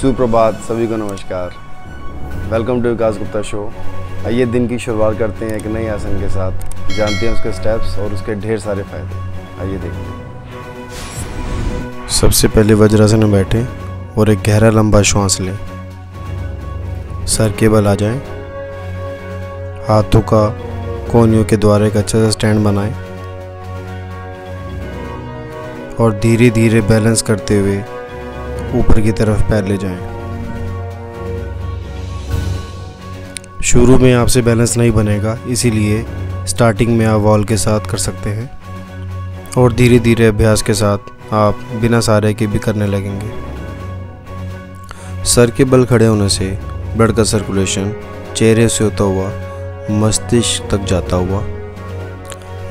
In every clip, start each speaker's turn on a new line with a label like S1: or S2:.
S1: सुप्रभात, सभी को नमस्कार। Welcome to Vikas Gupta show. आइए दिन की शुरुआत करते हैं एक नए आसन के साथ, जानते हैं उसके स्टेप्स और उसके ढेर सारे फायदे। आइए देखते हैं। सबसे पहले वज्रासन में बैठें और एक गहरा लंबा श्वास लें। सर के बल आ जाएं। हाथों का कोहनियों के द्वारा एक अच्छा सा स्टैंड बनाएं और धीरे धीरे बैलेंस करते हुए ऊपर की तरफ पैर ले जाएं। शुरू में आपसे बैलेंस नहीं बनेगा, इसीलिए स्टार्टिंग में आप वॉल के साथ कर सकते हैं और धीरे धीरे अभ्यास के साथ आप बिना सहारे के भी करने लगेंगे। सर के बल खड़े होने से ब्लड का सर्कुलेशन चेहरे से होता हुआ मस्तिष्क तक जाता हुआ,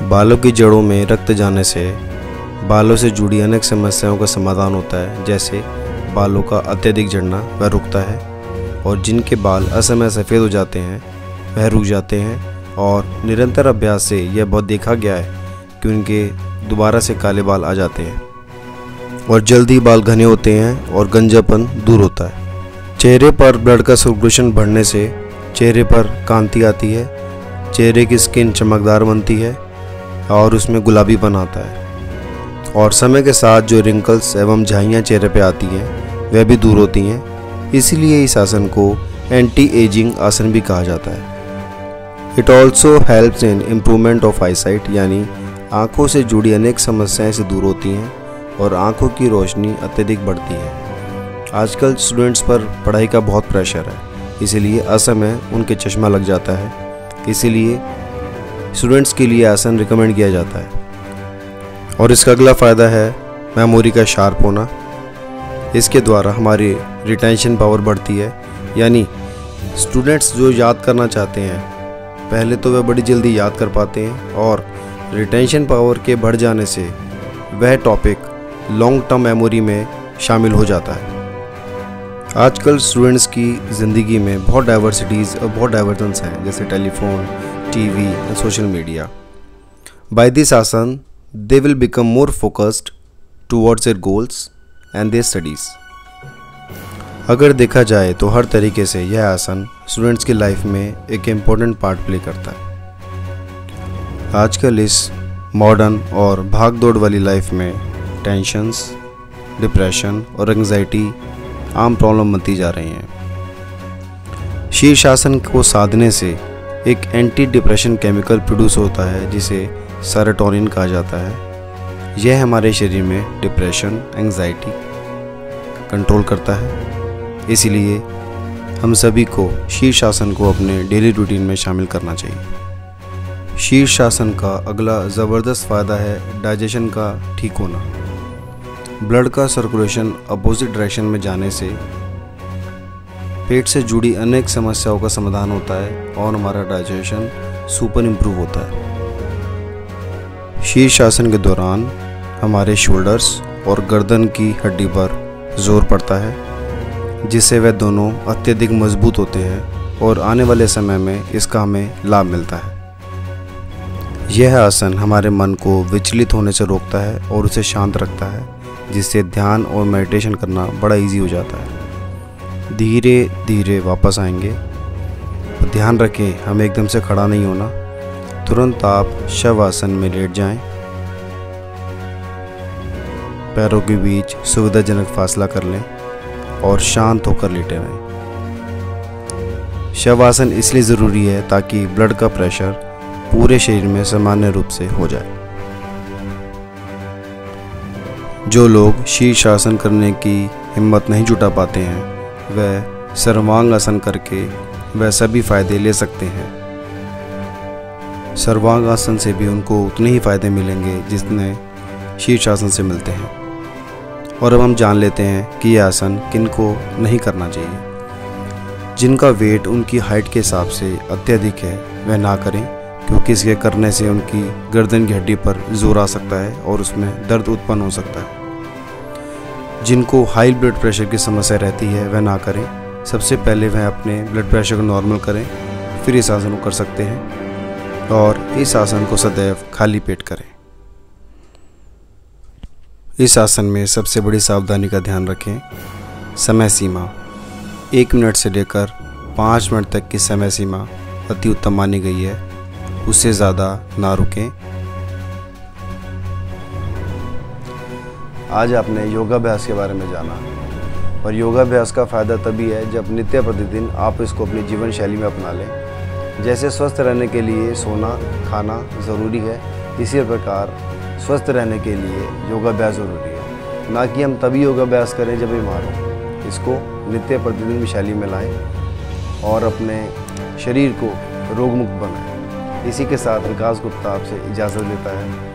S1: बालों की जड़ों में रक्त जाने से बालों से जुड़ी अनेक समस्याओं का समाधान होता है, जैसे बालों का अत्यधिक झड़ना वह रुकता है और जिनके बाल असमय सफ़ेद हो जाते हैं वह रुक जाते हैं। और निरंतर अभ्यास से यह बहुत देखा गया है कि उनके दोबारा से काले बाल आ जाते हैं और जल्दी बाल घने होते हैं और गंजापन दूर होता है। चेहरे पर ब्लड का सर्कुलेशन बढ़ने से चेहरे पर कांति आती है, चेहरे की स्किन चमकदार बनती है और उसमें गुलाबीपन आता है और समय के साथ जो रिंकल्स एवं झाइयाँ चेहरे पे आती हैं वह भी दूर होती हैं। इसीलिए इस आसन को एंटी एजिंग आसन भी कहा जाता है। It also helps in improvement of eyesight, यानी आँखों से जुड़ी अनेक समस्याएं से दूर होती हैं और आँखों की रोशनी अत्यधिक बढ़ती है। आजकल स्टूडेंट्स पर पढ़ाई का बहुत प्रेशर है, इसीलिए असमय उनके चश्मा लग जाता है। इसीलिए स्टूडेंट्स के लिए आसन रिकमेंड किया जाता है। और इसका अगला फ़ायदा है मेमोरी का शार्प होना। इसके द्वारा हमारी रिटेंशन पावर बढ़ती है, यानी स्टूडेंट्स जो याद करना चाहते हैं पहले तो वह बड़ी जल्दी याद कर पाते हैं और रिटेंशन पावर के बढ़ जाने से वह टॉपिक लॉन्ग टर्म मेमोरी में शामिल हो जाता है। आजकल स्टूडेंट्स की ज़िंदगी में बहुत डाइवर्सिटीज़ और बहुत डाइवर्जन्स हैं, जैसे टेलीफोन, टीवी और सोशल मीडिया। बाय दिस आसन they will become more focused towards their goals and their studies। अगर देखा जाए तो हर तरीके से यह आसन स्टूडेंट्स की लाइफ में एक इम्पोर्टेंट पार्ट प्ले करता है। आजकल इस मॉडर्न और भाग दौड़ वाली लाइफ में टेंशन्स, डिप्रेशन और एंग्जाइटी आम प्रॉब्लम बनती जा रही हैं। शीर्षासन को साधने से एक एंटी डिप्रेशन केमिकल प्रोड्यूस होता है जिसे सेरोटोनिन कहा जाता है। यह हमारे शरीर में डिप्रेशन, एंग्जाइटी कंट्रोल करता है। इसीलिए हम सभी को शीर्षासन को अपने डेली रूटीन में शामिल करना चाहिए। शीर्षासन का अगला ज़बरदस्त फ़ायदा है डाइजेशन का ठीक होना। ब्लड का सर्कुलेशन अपोजिट डायरेक्शन में जाने से पेट से जुड़ी अनेक समस्याओं का समाधान होता है और हमारा डाइजेशन सुपर इम्प्रूव होता है। शीर्षासन के दौरान हमारे शोल्डर्स और गर्दन की हड्डी पर जोर पड़ता है, जिससे वे दोनों अत्यधिक मजबूत होते हैं और आने वाले समय में इसका हमें लाभ मिलता है। यह आसन हमारे मन को विचलित होने से रोकता है और उसे शांत रखता है, जिससे ध्यान और मेडिटेशन करना बड़ा इजी हो जाता है। धीरे धीरे वापस आएंगे। ध्यान रखें, हमें एकदम से खड़ा नहीं होना। तुरंत आप शवासन में लेट जाएं। पैरों के बीच सुविधाजनक फासला कर लें और शांत होकर लेटे रहें। शवासन इसलिए ज़रूरी है ताकि ब्लड का प्रेशर पूरे शरीर में सामान्य रूप से हो जाए। जो लोग शीर्षासन करने की हिम्मत नहीं जुटा पाते हैं वह सर्वांग आसन करके वह सभी फायदे ले सकते हैं। सर्वांग आसन से भी उनको उतने ही फायदे मिलेंगे जितने शीर्षासन से मिलते हैं। और अब हम जान लेते हैं कि यह आसन किनको नहीं करना चाहिए। जिनका वेट उनकी हाइट के हिसाब से अत्यधिक है वह ना करें, क्योंकि इसके करने से उनकी गर्दन की हड्डी पर जोर आ सकता है और उसमें दर्द उत्पन्न हो सकता है। जिनको हाई ब्लड प्रेशर की समस्या रहती है वह ना करें। सबसे पहले वह अपने ब्लड प्रेशर को नॉर्मल करें, फिर इस आसन को कर सकते हैं और इस आसन को सदैव खाली पेट करें। इस आसन में सबसे बड़ी सावधानी का ध्यान रखें। समय सीमा 1 मिनट से लेकर 5 मिनट तक की समय सीमा अति उत्तम मानी गई है, उससे ज़्यादा ना रुकें। आज आपने योगाभ्यास के बारे में जाना, और योगाभ्यास का फ़ायदा तभी है जब नित्य प्रतिदिन आप इसको अपनी जीवन शैली में अपना लें। जैसे स्वस्थ रहने के लिए सोना खाना ज़रूरी है, इसी प्रकार स्वस्थ रहने के लिए योगाभ्यास ज़रूरी है। ना कि हम तभी योगाभ्यास करें जब बीमार हों। इसको नित्य प्रतिदिन शैली में लाएं और अपने शरीर को रोगमुक्त बनाएं। इसी के साथ विकास गुप्ता आपसे इजाज़त लेता है।